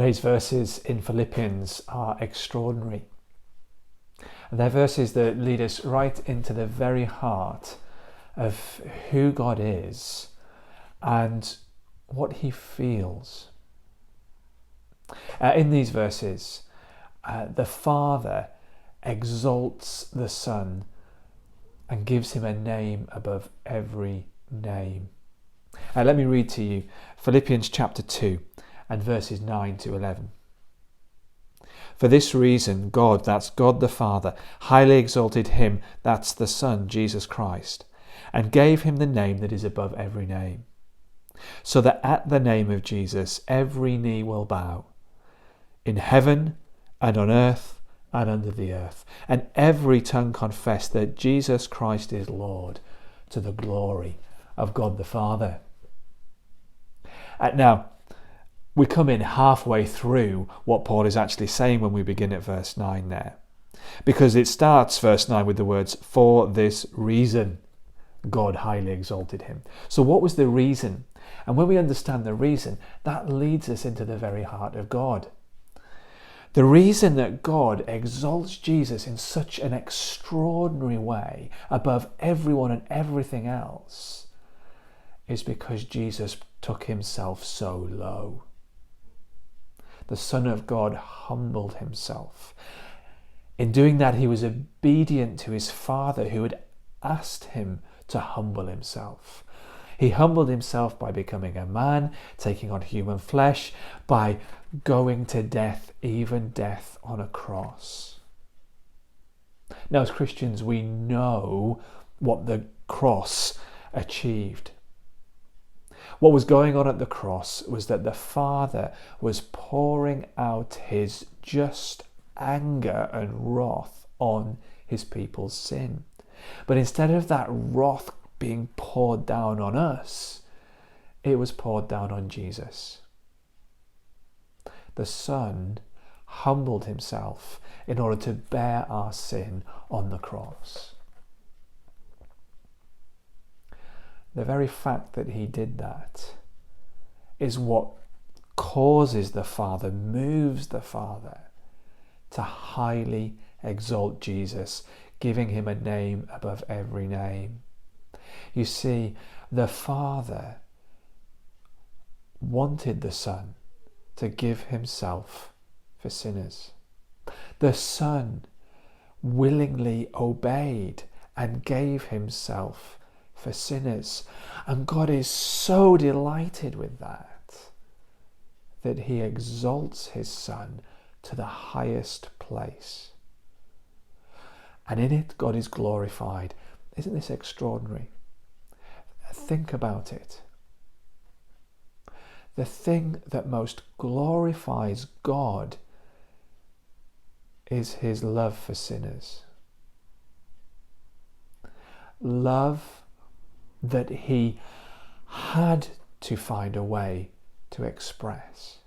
Today's verses in Philippians are extraordinary. They're verses that lead us right into the very heart of who God is and what he feels. In these verses, the Father exalts the Son and gives him a name above every name. Let me read to you Philippians chapter 2 and verses 9 to 11. For this reason, God, that's God the Father, highly exalted him, that's the Son, Jesus Christ, and gave him the name that is above every name, so that at the name of Jesus every knee will bow, in heaven and on earth and under the earth, and every tongue confess that Jesus Christ is Lord, to the glory of God the Father. Now, we come in halfway through what Paul is actually saying when we begin at verse 9 there. Because it starts verse 9 with the words, for this reason, God highly exalted him. So what was the reason? And when we understand the reason, that leads us into the very heart of God. The reason that God exalts Jesus in such an extraordinary way above everyone and everything else is because Jesus took himself so low. The Son of God humbled himself. In doing that, he was obedient to his Father, who had asked him to humble himself. He humbled himself by becoming a man, taking on human flesh, by going to death, even death on a cross. Now, as Christians, we know what the cross achieved. What was going on at the cross was that the Father was pouring out his just anger and wrath on his people's sin. But instead of that wrath being poured down on us, it was poured down on Jesus. The Son humbled himself in order to bear our sin on the cross. The very fact that he did that is what causes the Father, moves the Father to highly exalt Jesus, giving him a name above every name. You see, the Father wanted the Son to give himself for sinners. The Son willingly obeyed and gave himself for sinners. And God is so delighted with that he exalts his Son to the highest place. And in it, God is glorified. Isn't this extraordinary? Think about it. The thing that most glorifies God is his love for sinners. Love that he had to find a way to express.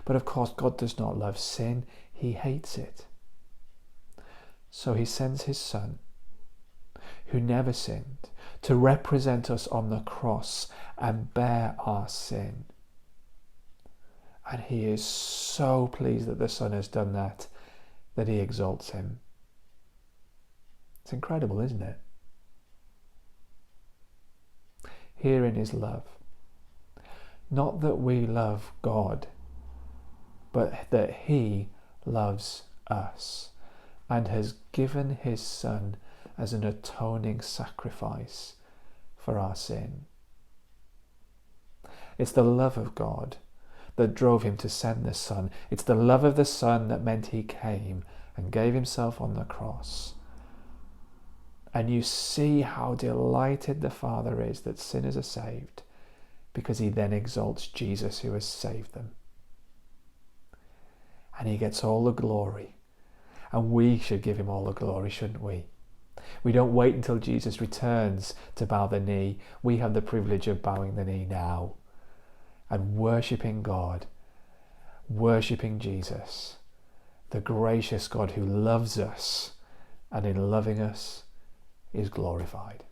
But of course, God does not love sin. He hates it. So he sends his Son, who never sinned, to represent us on the cross and bear our sin. And he is so pleased that the Son has done that he exalts him. It's incredible, isn't it? Herein is love. Not that we love God, but that he loves us and has given his Son as an atoning sacrifice for our sin. It's the love of God that drove him to send the Son. It's the love of the Son that meant he came and gave himself on the cross. And you see how delighted the Father is that sinners are saved, because he then exalts Jesus, who has saved them. And he gets all the glory. And we should give him all the glory, shouldn't we? We don't wait until Jesus returns to bow the knee. We have the privilege of bowing the knee now and worshipping God, worshipping Jesus, the gracious God who loves us and in loving us is glorified.